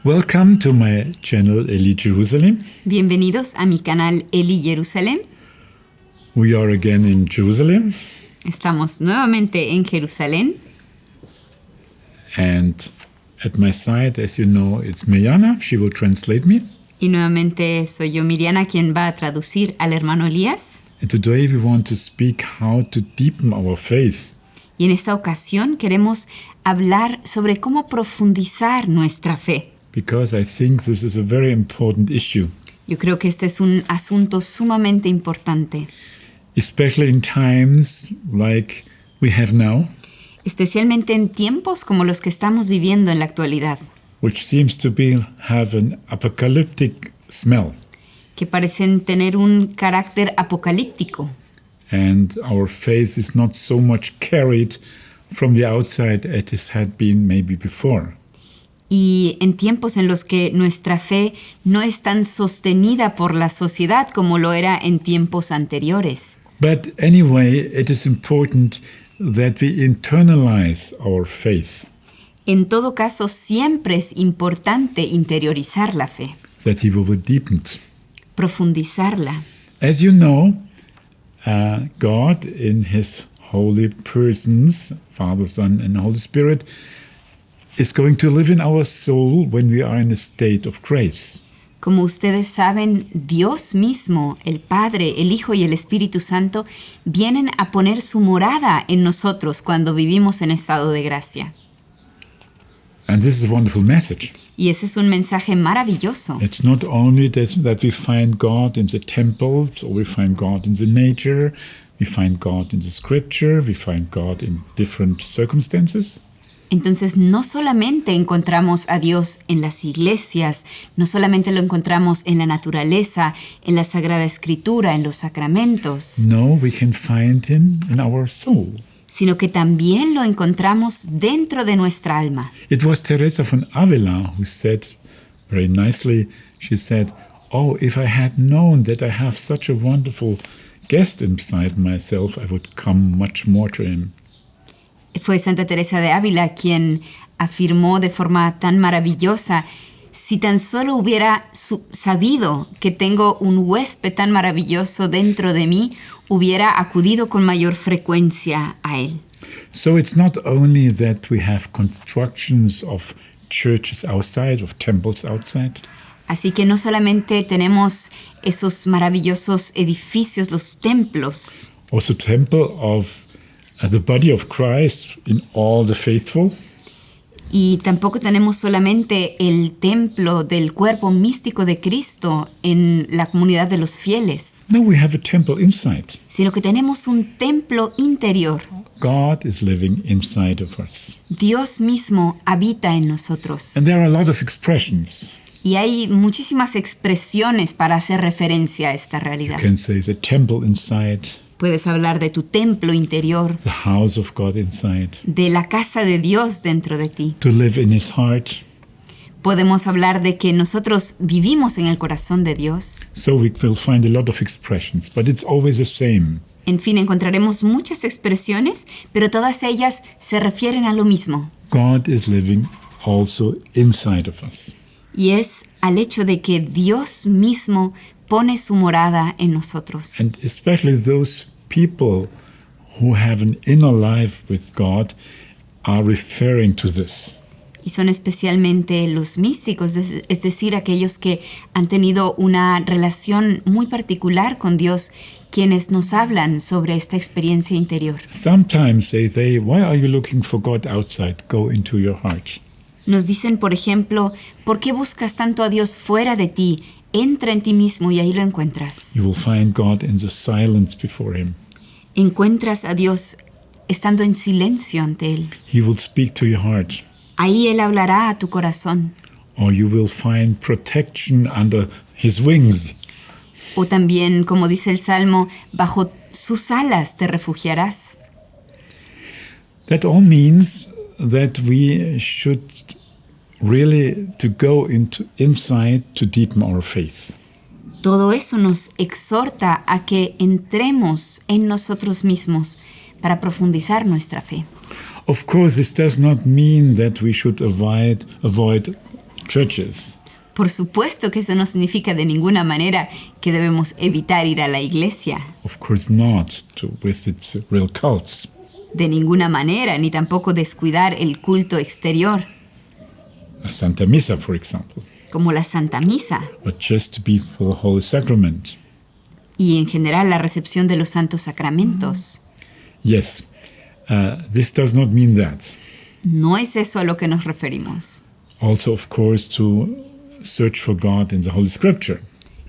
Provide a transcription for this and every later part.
Welcome to my channel Eli Jerusalem. Bienvenidos a mi canal Eli Jerusalem. We are again in Jerusalem, Estamos nuevamente en Jerusalén and at my side, as you know, it's Mirjana. She will translate me. y nuevamente soy yo, Miriana, quien va a traducir al hermano Elías. And today we want to speak how to deepen our faith. Y en esta ocasión queremos hablar sobre cómo profundizar nuestra fe. Because I think this is a very important issue, Yo creo que este es un asunto sumamente importante, especially in times like we have now, especialmente en tiempos como los que estamos viviendo en la actualidad, which seems to have an apocalyptic smell. que parecen tener un carácter apocalíptico. And our faith is not so much carried from the outside as it had been maybe before. Y en tiempos en los que nuestra fe no es tan sostenida por la sociedad como lo era en tiempos anteriores. But anyway, it is important that we internalize our faith, En todo caso, siempre es importante interiorizar la fe, that He will deepen it. profundizarla. As you know, God in His holy persons, Father, Son, and Holy Spirit, is going to live in our soul when we are in a state of grace. Como ustedes saben, Dios mismo, el Padre, el Hijo y el Espíritu Santo vienen a poner su morada en nosotros cuando vivimos en estado de gracia. And this is a wonderful message. Y ese es un mensaje maravilloso. It's not only that we find God in the temples or we find God in the nature, we find God in the scripture, we find God in different circumstances. Entonces, no solamente encontramos a Dios en las iglesias, no solamente lo encontramos en la naturaleza, en la Sagrada Escritura, en los sacramentos, No, we can find Him in our soul. sino que también lo encontramos dentro de nuestra alma. It was Teresa von Avila who said very nicely, she said, "Oh, if I had known that I have such a wonderful guest inside myself, I would come much more to Him." Fue Santa Teresa de Ávila quien afirmó de forma tan maravillosa: si tan solo hubiera sabido que tengo un huésped tan maravilloso dentro de mí, hubiera acudido con mayor frecuencia a él. So it's not only that we have constructions of churches outside, of temples outside, Así que no solamente tenemos esos maravillosos edificios, los templos, also temple of the body of Christ in all the faithful, y tampoco tenemos solamente el templo del cuerpo místico de Cristo en la comunidad de los fieles, no, we have a temple inside. sino que tenemos un templo interior. God is living inside of us. Dios mismo habita en nosotros. And there are a lot of expressions. Y hay muchísimas expresiones para hacer referencia a esta You realidad. can say the temple inside, Puedes hablar de tu templo interior, the house of God inside, de la casa de Dios dentro de ti. to live in His heart. Podemos hablar de que nosotros vivimos en el corazón de Dios. So we will find a lot of expressions, but it's always the same. En fin, encontraremos muchas expresiones, pero todas ellas se refieren a lo mismo. God is living also inside of us. Y es al hecho de que Dios mismo pone su morada en nosotros. And especially those people who have an inner life with God are referring to this. Y son especialmente los místicos, es decir, aquellos que han tenido una relación muy particular con Dios, quienes nos hablan sobre esta experiencia interior. Sometimes say, why are you looking for God outside? Go into your heart. Nos dicen, por ejemplo, ¿por qué buscas tanto a Dios fuera de ti? Entra en ti mismo y ahí lo encuentras. You will find God in the silence before Him. Encuentras a Dios estando en silencio ante Él. He will speak to your heart. Ahí Él hablará a tu corazón. Or you will find protection under His wings. O también, como dice el Salmo, bajo sus alas te refugiarás. That all means that we should really to go inside to deepen our faith. Todo eso nos exhorta a que entremos en nosotros mismos para profundizar nuestra fe. Of course, this does not mean that we should avoid churches. Por supuesto que eso no significa de ninguna manera que debemos evitar ir a la iglesia. Of course not to visit real cults. De ninguna manera, ni tampoco descuidar el culto exterior, A Santa Misa, for example. como la Santa Misa But just to be for the Holy Sacrament. y en general la recepción de los santos sacramentos. Yes, this does not mean that. No es eso a lo que nos referimos. Also, of course, to search for God in the Holy Scripture.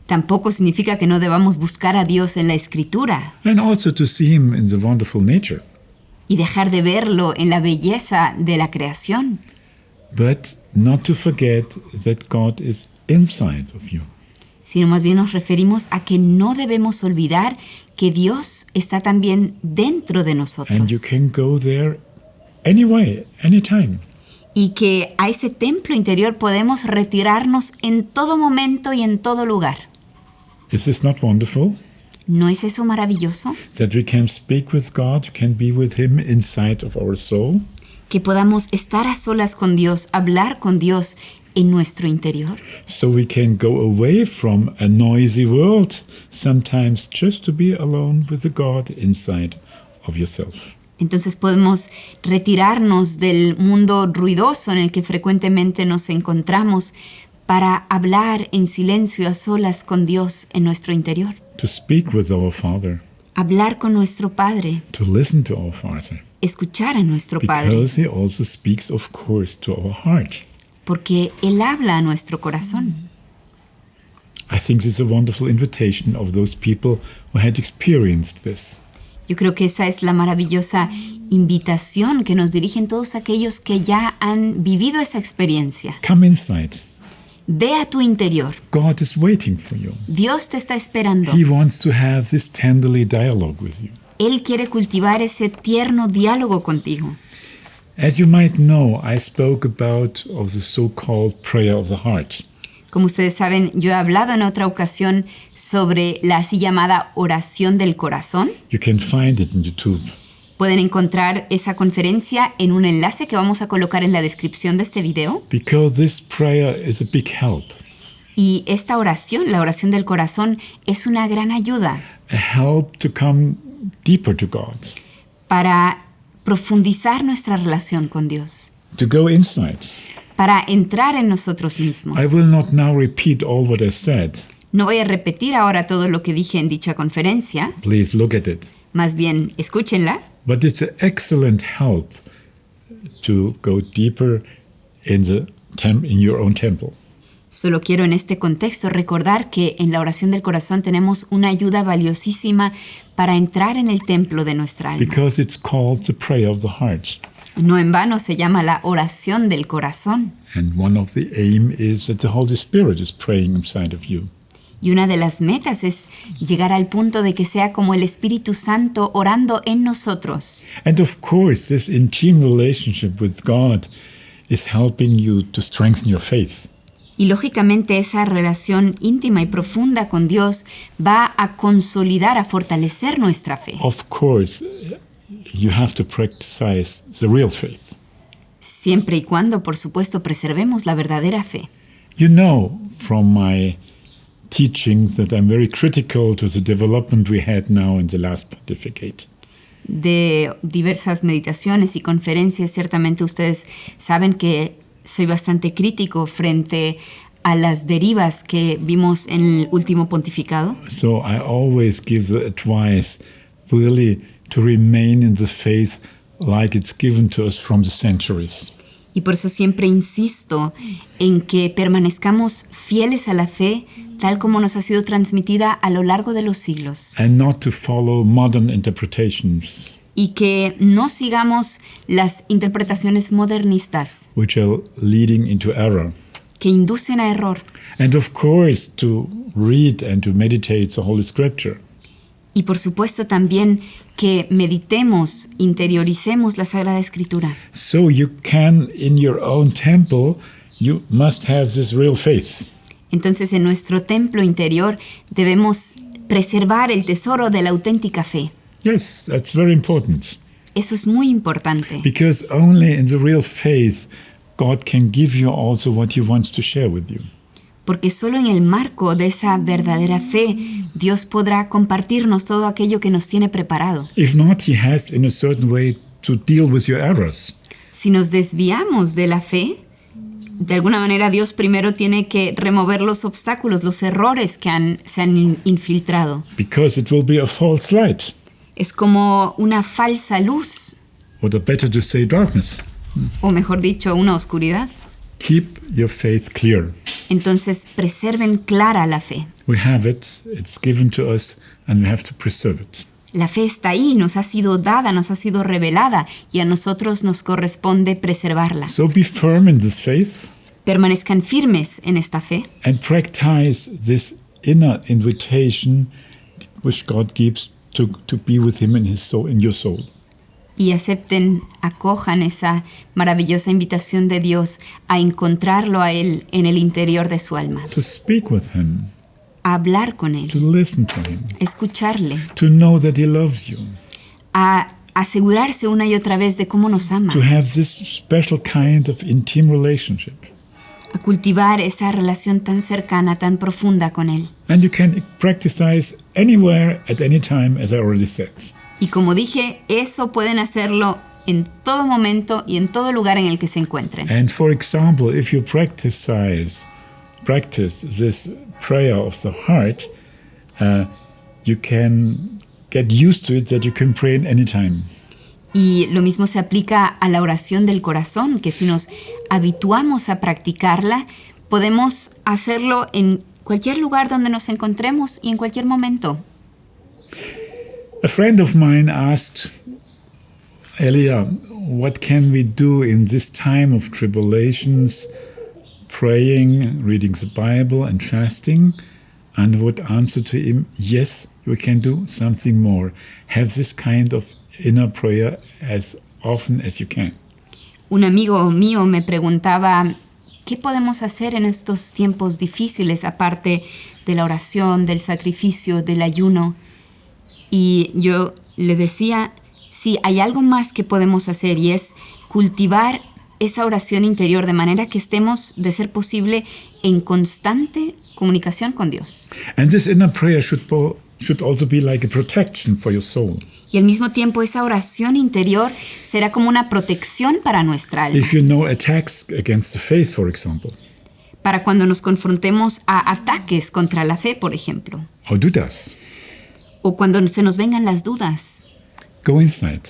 Tampoco significa que no debamos buscar a Dios en la Escritura And also to see Him in the wonderful nature. y dejar de verlo en la belleza de la creación, But not to forget that God is inside of you. sino más bien nos referimos a que no debemos olvidar que Dios está también dentro de And you nosotros can go there anyway, anytime. y que a ese templo interior podemos retirarnos en todo momento y en todo lugar. Is this not wonderful? ¿No es eso maravilloso? That we can speak with God, can be with Him inside of our soul? Que podamos estar a solas con Dios, hablar con Dios en nuestro interior. So we can go away from a noisy world, sometimes just to be alone with the God inside of yourself. Entonces podemos retirarnos del mundo ruidoso en el que frecuentemente nos encontramos para hablar en silencio a solas con Dios en nuestro interior. To speak with our Father, Hablar con nuestro Padre, to listen to our Father. escuchar a nuestro Padre, Because He also speaks, of course, to our heart. porque Él habla a nuestro corazón. I think this is a wonderful invitation of those people who had experienced this. Yo creo que esa es la maravillosa invitación que nos dirigen todos aquellos que ya han vivido esa experiencia. Come inside. Ve a tu interior. God is waiting for you. Dios te está esperando. He wants to have this tenderly dialogue with you. Él quiere cultivar ese tierno diálogo contigo. As you might know, I spoke about of the so-called prayer of the heart. Como ustedes saben, yo he hablado en otra ocasión sobre la así llamada oración del corazón. You can find it in YouTube. Pueden encontrar esa conferencia en un enlace que vamos a colocar en la descripción de este video. Because this prayer is a big help. Y esta oración, la oración del corazón, es una gran ayuda A help to come deeper to God. para profundizar nuestra relación con Dios, To go inside. para entrar en nosotros mismos. I will not now repeat all what I said. No voy a repetir ahora todo lo que dije en dicha conferencia, Please look at it. más bien escúchenla. But it's an excellent help to go deeper in your own temple. Solo quiero en este contexto recordar que en la oración del corazón tenemos una ayuda valiosísima para entrar en el templo de nuestra alma. Because it's called the prayer of the heart. No en vano se llama la oración del corazón. And one of the aim is that the Holy Spirit is praying inside of you. Y una de las metas es llegar al punto de que sea como el Espíritu Santo orando en nosotros. And of course, this intimate relationship with God is helping you to strengthen your faith. Y lógicamente esa relación íntima y profunda con Dios va a consolidar, a fortalecer nuestra fe. Of course, you have to practice the real faith. Siempre y cuando, por supuesto, preservemos la verdadera fe. You know from my teaching that I'm very critical to the development we had now in the last pontificate. De diversas meditaciones y conferencias, ciertamente ustedes saben que soy bastante crítico frente a las derivas que vimos en el último pontificado. So I always give the advice really to remain in the faith like it's given to us from the centuries. Y por eso siempre insisto en que permanezcamos fieles a la fe tal como nos ha sido transmitida a lo largo de los siglos. And not to follow modern interpretations, Y que no sigamos las interpretaciones modernistas which are leading into error. que inducen a error. And of course, to read and to meditate the Holy Scripture. Y por supuesto también que meditemos, interioricemos la Sagrada Escritura. So you can, in your own temple, you must have this real faith. Entonces en nuestro templo interior debemos preservar el tesoro de la auténtica fe. Yes, that's very important. Eso es muy importante, Because only in the real faith, God can give you also what He wants to share with you. Porque solo en el marco de esa verdadera fe, Dios podrá compartirnos todo aquello que nos tiene preparado. If not, He has, in a certain way, to deal with your errors. Si nos desviamos de la fe, de alguna manera Dios primero tiene que remover los obstáculos, los errores que se han infiltrado. Because it will be a false light, Es como una falsa luz, or better to say darkness. o mejor dicho, una oscuridad. Keep your faith clear. Entonces, preserven clara la fe. We have it, it's given to us, and we have to preserve it. La fe está ahí, nos ha sido dada, nos ha sido revelada, y a nosotros nos corresponde preservarla. So be firm in this faith Permanezcan firmes en esta fe and practice this inner invitation which God gives to be with Him in His soul, in your soul. y acepten, acojan esa maravillosa invitación de Dios a encontrarlo a Él en el interior de su alma, To speak with Him, a hablar con to Él, listen to Him, escucharle, to know that He loves you, a asegurarse una y otra vez de cómo nos ama, to have this special kind of intimate relationship. a cultivar esa relación tan cercana, tan profunda con Él. And you can practice anywhere, at any time, as I already said. Y como dije, eso pueden hacerlo en todo momento y en todo lugar en el que se encuentren. And for example, if you practice this prayer of the heart, you can get used to it that you can pray in any time. Y lo mismo se aplica a la oración del corazón, que si nos habituamos a practicarla, podemos hacerlo en cualquier lugar donde nos encontremos y en cualquier momento. A friend of mine asked Elia, what can we do in this time of tribulations, praying, reading the Bible and fasting? And I would answer to him, yes, we can do something more. Have this kind of inner prayer as often as you can. Un amigo mío me preguntaba, ¿qué podemos hacer en estos tiempos difíciles aparte de la oración, del sacrificio, del ayuno? Y yo le decía, sí, hay algo más que podemos hacer y es cultivar esa oración interior de manera que estemos, de ser posible, en constante comunicación con Dios. And this inner prayer should also be like a protection for your soul. Y al mismo tiempo esa oración interior será como una protección para nuestra alma. If you know attacks against the faith, for example, Para cuando nos confrontemos a ataques contra la fe, por ejemplo. or dudas, O cuando se nos vengan las dudas. go inside.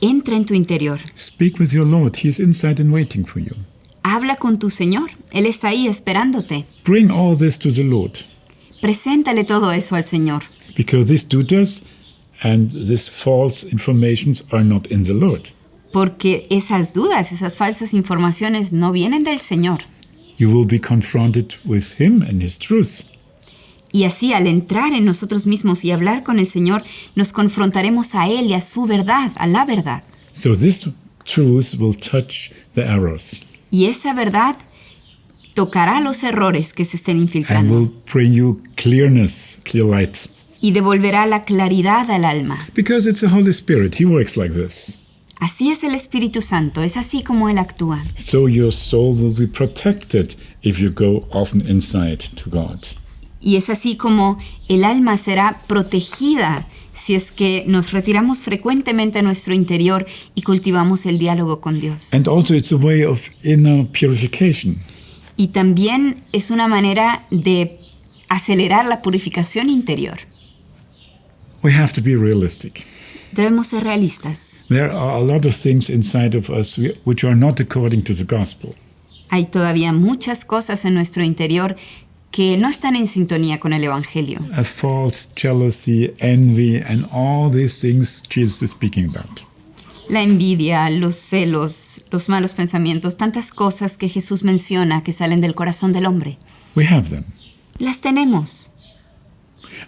Entra en tu interior. Speak with your Lord. He is inside and waiting for you. Habla con tu Señor. Él está ahí esperándote. Bring all this to the Lord. Preséntale todo eso al Señor. Because these dudas and these false informations are not in the Lord. Porque esas dudas, esas falsas informaciones no vienen del Señor. You will be confronted with Him and His truth. Y así, al entrar en nosotros mismos y hablar con el Señor, nos confrontaremos a Él y a su verdad, a la verdad. So this truth will touch the errors Y esa verdad tocará los errores que se estén and infiltrando will bring you clear light. y devolverá la claridad al alma. Because it's the Holy Spirit. He works like this. Así es el Espíritu Santo, es así como Él actúa. So your soul will be protected if you go often inside to God. Y es así como el alma será protegida si es que nos retiramos frecuentemente a nuestro interior y cultivamos el diálogo con Dios. And also it's a way of inner purification. Y también es una manera de acelerar la purificación interior. We have to be realistic. Debemos ser realistas. There are a lot of things inside of us which are not according to the gospel. Hay todavía muchas cosas en nuestro interior que no están en sintonía con el Evangelio. A false jealousy, envy, and all these things Jesus is speaking about. La envidia, los celos, los malos pensamientos, tantas cosas que Jesús menciona que salen del corazón del hombre. We have them. Las tenemos.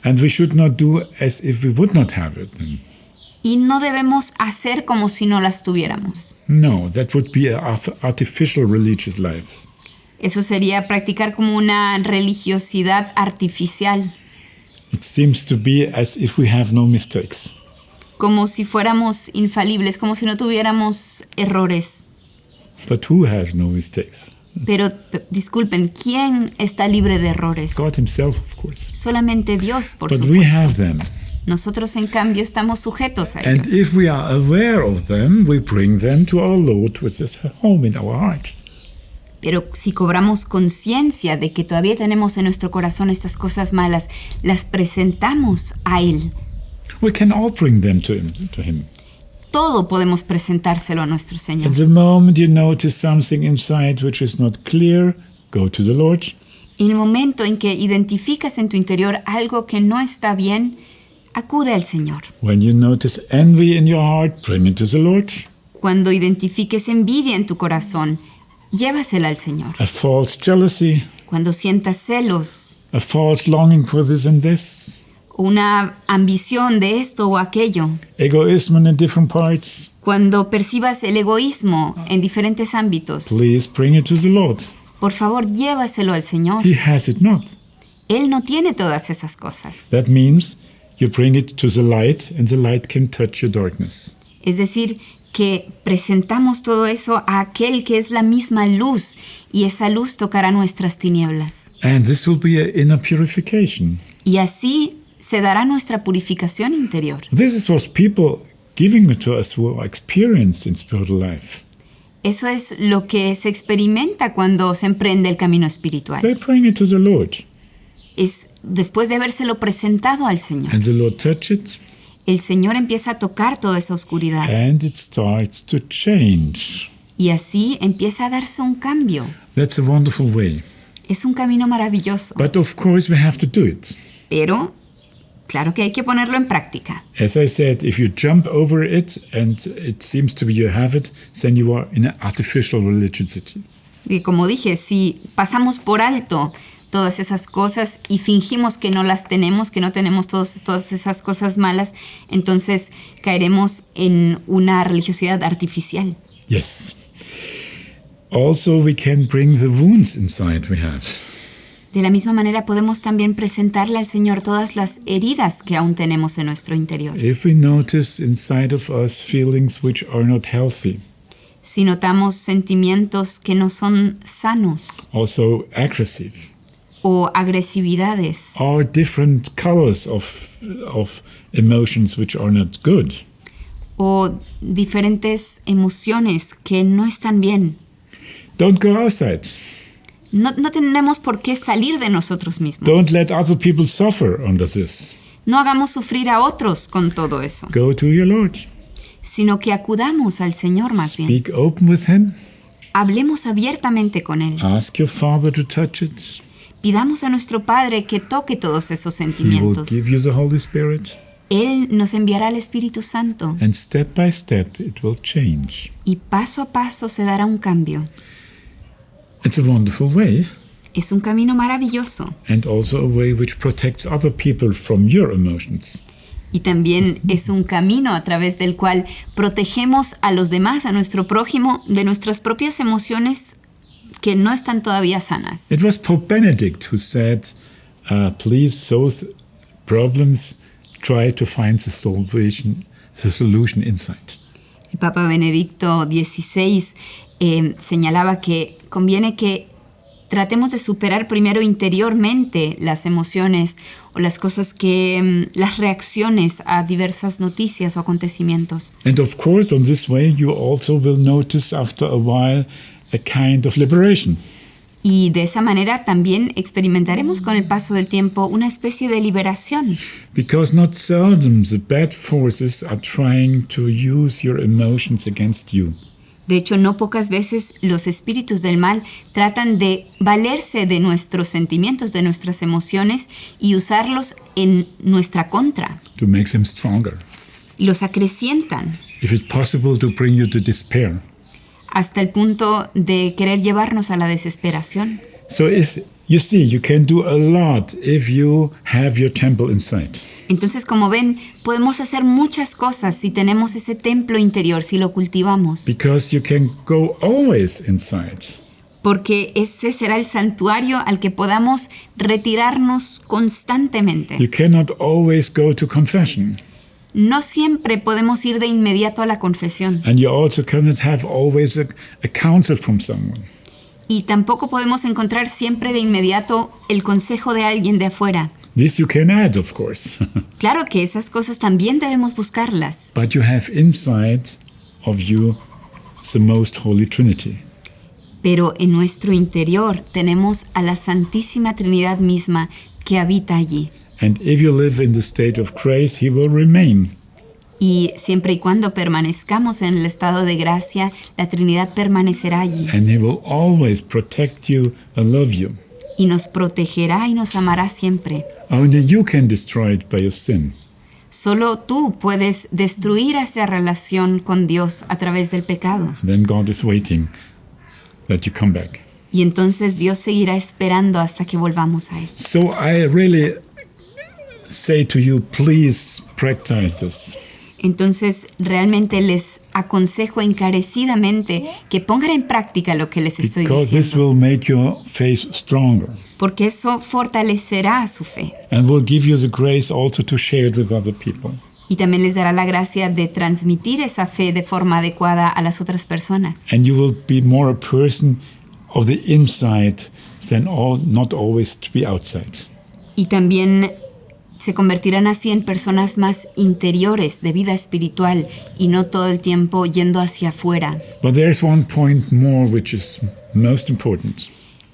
And we should not do as if we would not have it. Y no debemos hacer como si no las tuviéramos. No, that would be an artificial religious life. Eso sería practicar como una religiosidad artificial, It seems to be as if we have no mistakes. como si fuéramos infalibles, como si no tuviéramos errores. But who has no mistakes? Pero disculpen, ¿quién está libre de errores? God himself, of course. Solamente Dios, por But we have supuesto. them. Nosotros, en cambio, estamos sujetos a And ellos. if we are aware of them, we bring them to our Lord, which is home in our heart. Pero si cobramos conciencia de que todavía tenemos en nuestro corazón estas cosas malas, las presentamos a Él. We can all bring them to him. Todo podemos presentárselo a nuestro Señor. At the moment you notice something inside which is not clear, go to the Lord. En el momento en que identificas en tu interior algo que no está bien, acude al Señor. When you notice envy in your heart, bring it to the Lord. Cuando identifiques envidia en tu corazón, llévasela al Señor. A false jealousy, Cuando sientas celos, a false longing for this and this, una ambición de esto o aquello, egoism in different parts, cuando percibas el egoísmo en diferentes ámbitos, please bring it to the Lord. por favor, llévaselo al Señor. He has it not. Él no tiene todas esas cosas. That means you bring it to the light and the light can touch your darkness. Es decir, que presentamos todo eso a aquel que es la misma luz y esa luz tocará nuestras tinieblas. And this will be an inner purification. Y así se dará nuestra purificación interior. This is what people giving it to us who are experienced in spiritual life. Eso es lo que se experimenta cuando se emprende el camino espiritual. They bring it to the Lord. Es después de habérselo presentado al Señor. And the Lord touch it El Señor empieza a tocar toda esa oscuridad and it starts to change. y así empieza a darse un cambio. That's a wonderful way. Es un camino maravilloso, But of course we have to do it. pero claro que hay que ponerlo en práctica. As I said, if you jump over it and it seems to be you have it, then you are in an artificial religiosity. Y como dije, si pasamos por alto todas esas cosas y fingimos que no las tenemos, que no tenemos todas esas cosas malas, entonces caeremos en una religiosidad artificial. Yes. Also, we can bring the wounds inside we have. De la misma manera podemos también presentarle al Señor todas las heridas que aún tenemos en nuestro interior. If we notice inside of us feelings which are not healthy, Si notamos sentimientos que no son sanos also aggressive, o agresividades or different colors of emotions which are not good, o diferentes emociones que no están bien, don't go outside. no tenemos por qué salir de nosotros mismos. Don't let other people suffer under this. No hagamos sufrir a otros con todo eso, Go to your Lord. sino que acudamos al Señor más bien. Speak open with Him. Hablemos abiertamente con Él. Ask your Father to touch it. Pidamos a nuestro Padre que toque todos esos He will sentimientos. give you the Holy Spirit. Él nos enviará al Espíritu Santo And step by step it will change. y paso a paso se dará un cambio. It's a wonderful way. Es un camino maravilloso And also a way which protects other people from your emotions. y también es un camino a través del cual protegemos a los demás, a nuestro prójimo, de nuestras propias emociones que no están todavía sanas. It was Pope Benedict who said, please, those problems, try to find the solution inside. El Papa Benedicto XVI señalaba que conviene que tratemos de superar primero interiormente las emociones o las cosas que, las reacciones a diversas noticias o acontecimientos. And of course, on this way, you also will notice after a while a kind of liberation. Y de esa manera también experimentaremos con el paso del tiempo una especie de liberación. Because not seldom the bad forces are trying to use your emotions against you. De hecho, no pocas veces los espíritus del mal tratan de valerse de nuestros sentimientos, de nuestras emociones y usarlos en nuestra contra. To make them stronger. Los acrecientan If it's possible, to bring you to despair. hasta el punto de querer llevarnos a la desesperación. So you see, you can do a lot if you have your temple inside. Entonces, como ven, podemos hacer muchas cosas si tenemos ese templo interior, si lo cultivamos. Because you can go always inside. Porque ese será el santuario al que podamos retirarnos constantemente. You cannot always go to confession. no siempre podemos ir de inmediato a la confesión. And you also cannot have always a counsel from someone. Y tampoco podemos encontrar siempre de inmediato el consejo de alguien de afuera. This you can add, of course. Claro que esas cosas también debemos buscarlas. But you have inside of you the most holy Trinity. Pero en nuestro interior tenemos a la Santísima Trinidad misma que habita allí. And if you live in the state of grace, he will remain. Y siempre y cuando permanezcamos en el estado de gracia, la Trinidad permanecerá allí. And he will always protect you and love you. Y nos protegerá y nos amará siempre. Only you can destroy it by your sin. Solo tú puedes destruir esa relación con Dios a través del pecado. Then God is waiting that you come back. Y entonces Dios seguirá esperando hasta que volvamos a Él. So I really say to you, please practice this. Entonces realmente les aconsejo encarecidamente que pongan en práctica lo que les estoy Because this diciendo. will make your faith stronger Porque eso fortalecerá su fe. and will give you the grace also to share it with other people. Y también les dará la gracia de transmitir esa fe de forma adecuada a las otras personas. And you will be more a person of the inside than not always to be outside. Y también se convertirán así en personas más interiores de vida espiritual y no todo el tiempo yendo hacia afuera. But there's one point more which is most important.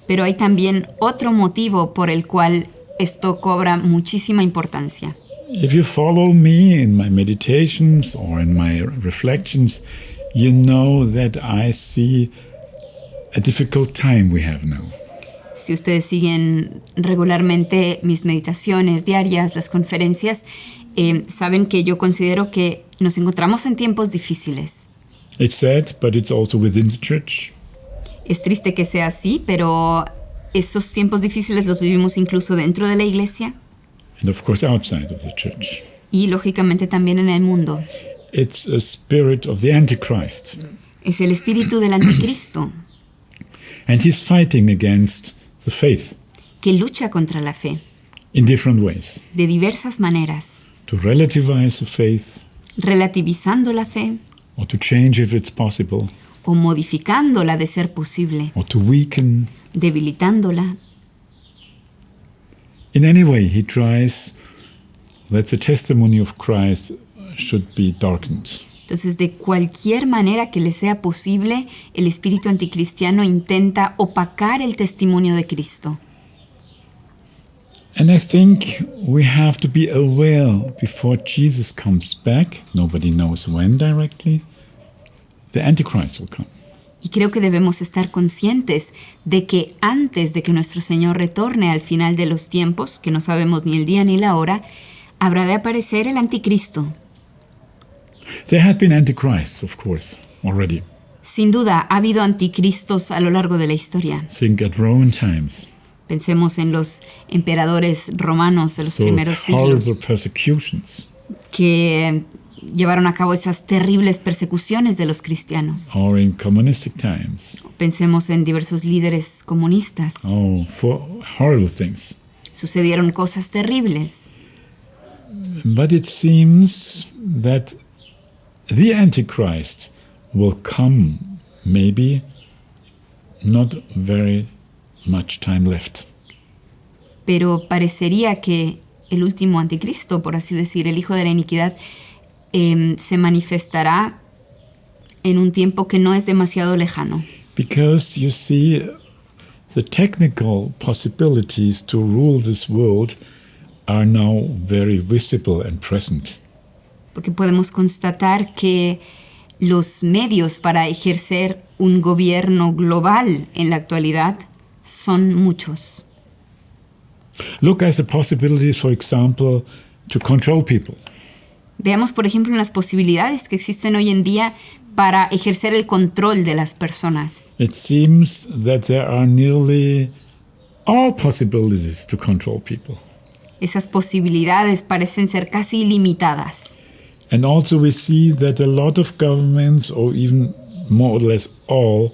Pero hay también otro motivo por el cual esto cobra muchísima importancia. If you follow me in my meditations or in my reflections, you know that I see a difficult time we have now. Si ustedes siguen regularmente mis meditaciones diarias, las conferencias, saben que yo considero que nos encontramos en tiempos difíciles. It's sad, but it's also within the church. Es triste que sea así, pero esos tiempos difíciles los vivimos incluso dentro de la iglesia And of course outside of the church. y lógicamente también en el mundo. It's a spirit of the Antichrist. Es el espíritu del anticristo And he's fighting against the faith que lucha contra la fe in different ways. de diversas maneras, To relativize the faith relativizando la fe or to change if it's possible o modificándola de ser posible, or to weaken. debilitándola. In any way, he tries that the testimony of Christ should be darkened. Entonces, de cualquier manera que le sea posible, el espíritu anticristiano intenta opacar el testimonio de Cristo. And I think we have to be aware before Jesus comes back, nobody knows when directly, the Antichrist will come. Y creo que debemos estar conscientes de que antes de que nuestro Señor retorne al final de los tiempos, que no sabemos ni el día ni la hora, habrá de aparecer el anticristo. There had been antichrists, of course, already. Sin duda, ha habido anticristos a lo largo de la historia. Think at Roman times. Pensemos en los emperadores romanos de los So primeros horrible siglos persecutions. que llevaron a cabo esas terribles persecuciones de los cristianos. Or in communistic times. Pensemos en diversos líderes comunistas. Oh, for horrible things. Sucedieron cosas terribles. But it seems that the Antichrist will come, maybe not very much time left. Pero parecería que el último anticristo, por así decir, el hijo de la iniquidad, se manifestará en un tiempo que no es demasiado lejano. Because you see, the technical possibilities to rule this world are now very visible and present. Porque podemos constatar que los medios para ejercer un gobierno global en la actualidad son muchos. Look at the possibilities, for example, to control people. Veamos, por ejemplo, las posibilidades que existen hoy en día para ejercer el control de las personas. It seems that there are nearly all possibilities to control people. Esas posibilidades parecen ser casi ilimitadas. And also we see that a lot of governments, or even more or less all,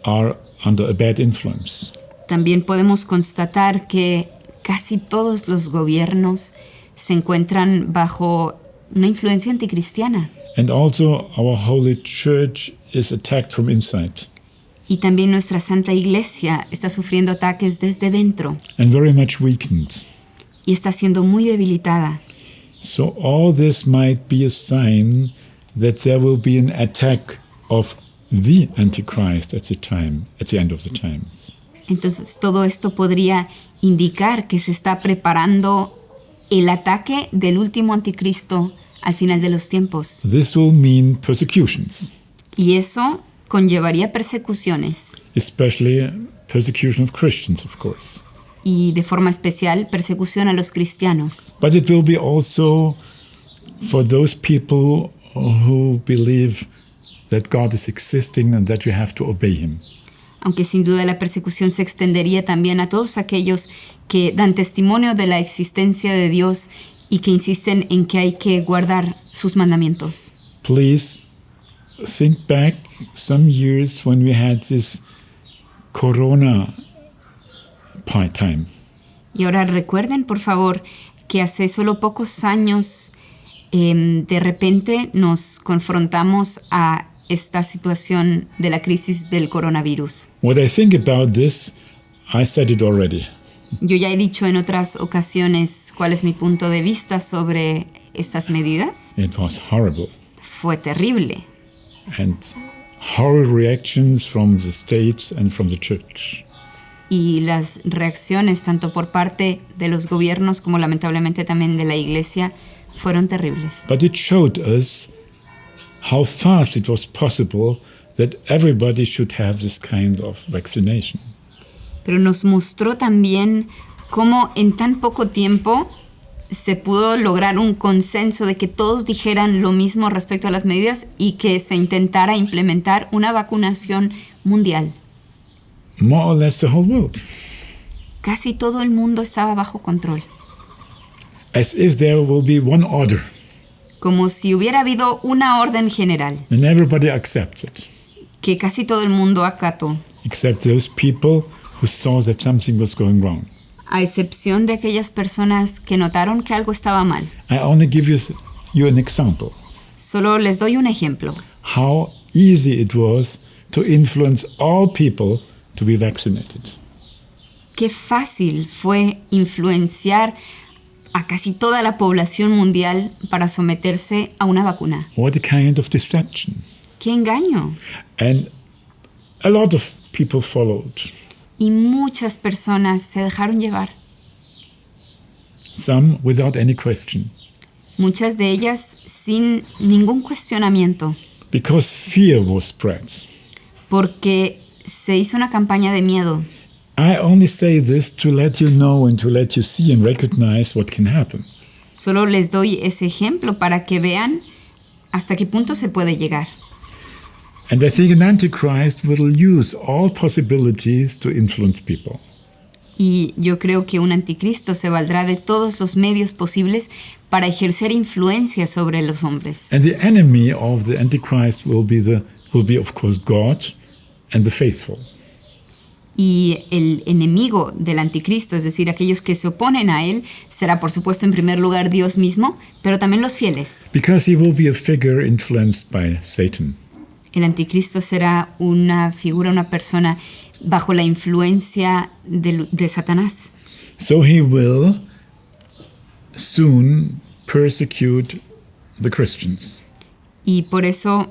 are under a bad influence. También podemos constatar que casi todos los gobiernos se encuentran bajo una influencia anticristiana. And also our holy church is attacked from inside Y también nuestra Santa Iglesia está sufriendo ataques desde dentro and very much weakened. y está siendo muy debilitada. So all this might be a sign that there will be an attack of the Antichrist at the end of the times. Entonces todo esto podría indicar que se está preparando el ataque del último anticristo al final de los tiempos. This will mean persecutions, Y eso conllevaría persecuciones. especially persecution of Christians, of course. Y de forma especial persecución a los cristianos. But it will be also for those people who believe that God is existing and that we have to obey him. Aunque sin duda la persecución se extendería también a todos aquellos que dan testimonio de la existencia de Dios y que insisten en que hay que guardar sus mandamientos. Please think back some years when we had this Corona time. Y ahora recuerden, por favor, que hace solo pocos años de repente nos confrontamos a esta situación de la crisis del coronavirus. What I think about this, I said it already. Yo ya he dicho en otras ocasiones cuál es mi punto de vista sobre estas medidas. It was horrible. Fue terrible. And horrible reactions from the states and from the church. Y las reacciones tanto por parte de los gobiernos como lamentablemente también de la iglesia fueron terribles. But it showed us how fast it was possible that everybody should have this kind of vaccination. Pero nos mostró también cómo en tan poco tiempo se pudo lograr un consenso de que todos dijeran lo mismo respecto a las medidas y que se intentara implementar una vacunación mundial. More or less the whole world. Casi todo el mundo estaba bajo control. As if there will be one order Como si hubiera habido una orden general and everybody accepts it, que casi todo el mundo acató, except those people who saw that something was going wrong. a excepción de aquellas personas que notaron que algo estaba mal. I only give you an example. Solo les doy un ejemplo. How easy it was to influence all people to be vaccinated. Qué fácil fue influenciar a casi toda la población mundial para someterse a una vacuna. What a kind of deception. ¡Qué engaño! And a lot of people followed. Y muchas personas se dejaron llevar. Some without any question. Muchas de ellas sin ningún cuestionamiento, Because fear was spread. porque se hizo una campaña de miedo. I only say this to let you know and to let you see and recognize what can happen. Solo les doy ese ejemplo para que vean hasta qué punto se puede llegar. And I think an Antichrist will use all possibilities to influence people. Y yo creo que un anticristo se valdrá de todos los medios posibles para ejercer influencia sobre los hombres. And the enemy of the Antichrist will be of course God and the faithful. Y el enemigo del anticristo, es decir, aquellos que se oponen a él, será por supuesto en primer lugar Dios mismo, pero también los fieles. Because he will be a figure influenced by Satan. El anticristo será una figura, una persona bajo la influencia de Satanás. So he will soon persecute the Christians. Y por eso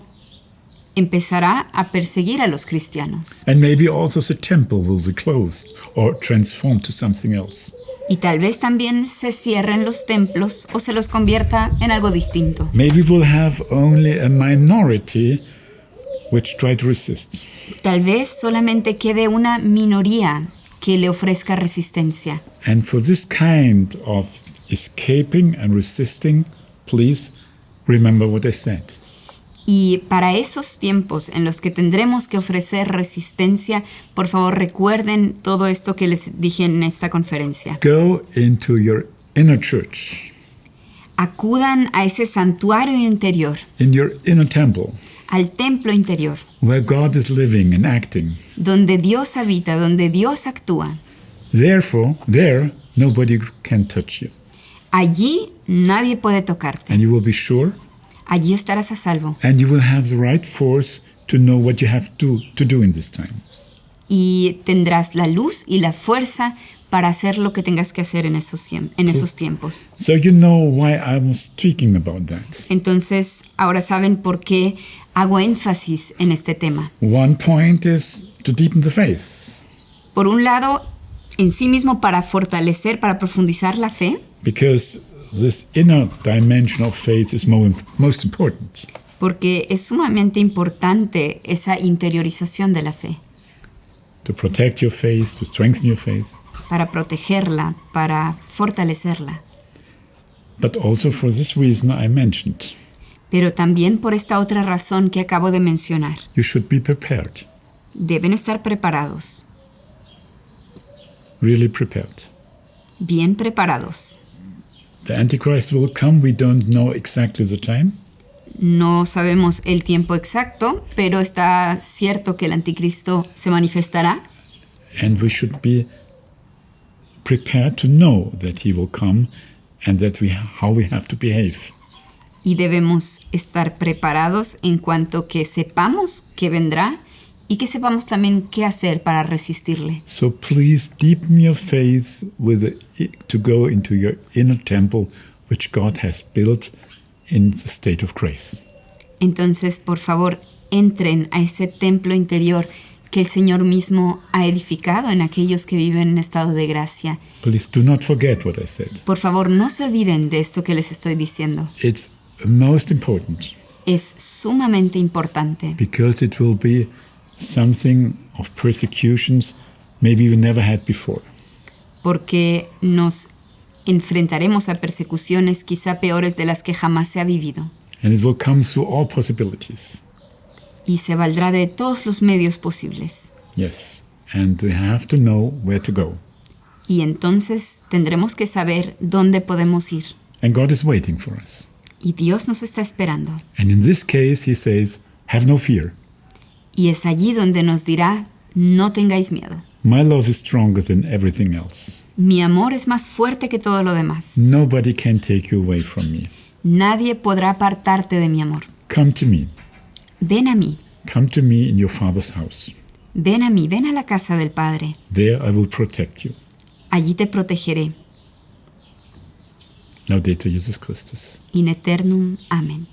empezará a perseguir a los cristianos. And maybe also the temple will be closed or transformed to something else. Y tal vez también se cierren los templos o se los convierta en algo distinto. Maybe we'll have only a minority which try to resist. Tal vez solamente quede una minoría que le ofrezca resistencia. And for this kind of escaping and resisting, please remember what I said. Y para esos tiempos en los que tendremos que ofrecer resistencia, por favor recuerden todo esto que les dije en esta conferencia. Go into your inner church, Acudan a ese santuario interior, in your inner temple, al templo interior, where God is living and acting. donde Dios habita, donde Dios actúa. Therefore, there, nobody can touch you. Allí nadie puede tocarte. and you will be sure, Allí estarás a salvo. and you will have the right force to know what you have to do in this time. Y tendrás la luz y la fuerza para hacer lo que tengas que hacer en esos tiempos. So you know why I was speaking about that. Entonces, ahora saben por qué hago énfasis en este tema. One point is to deepen the faith, Por un lado, en sí mismo para fortalecer, para profundizar la fe, because this inner dimension of faith is most important. porque es sumamente importante esa interiorización de la fe, To protect your faith, to strengthen your faith, para protegerla, para fortalecerla. but also for this reason I mentioned. Pero también por esta otra razón que acabo de mencionar. You should be prepared, Deben estar preparados, really prepared. bien preparados. The Antichrist will come, we don't know exactly the time, No sabemos el tiempo exacto, pero está cierto que el anticristo se manifestará and we should be prepared to know that he will come and that how we have to behave. y debemos estar preparados en cuanto que sepamos que vendrá y que sepamos también qué hacer para resistirle. So please deepen your faith to go into your inner temple which God has built in the state of grace. Entonces, por favor, entren a ese templo interior que el Señor mismo ha edificado en aquellos que viven en estado de gracia. Please do not forget what I said. Por favor, no se olviden de esto que les estoy diciendo. It's most important Es sumamente importante because it will be something of persecutions maybe we never had before. porque nos enfrentaremos a persecuciones quizá peores de las que jamás se ha vivido. And it will come through all possibilities. Y se valdrá de todos los medios posibles. Yes. And we have to know where to go. Y entonces tendremos que saber dónde podemos ir. And God is waiting for us. Y Dios nos está esperando. And in this case, he says, have no fear. Y es allí donde nos dirá, no tengáis miedo. My love is stronger than everything else. Mi amor es más fuerte que todo lo demás. Nobody can take you away from me. Nadie podrá apartarte de mi amor. Come to me. Ven a mí, Come to me in your Father's house. ven a mí, ven a la casa del Padre. There I will protect you. Allí te protegeré. Laudetur Jesus Christus. In eternum. Amén.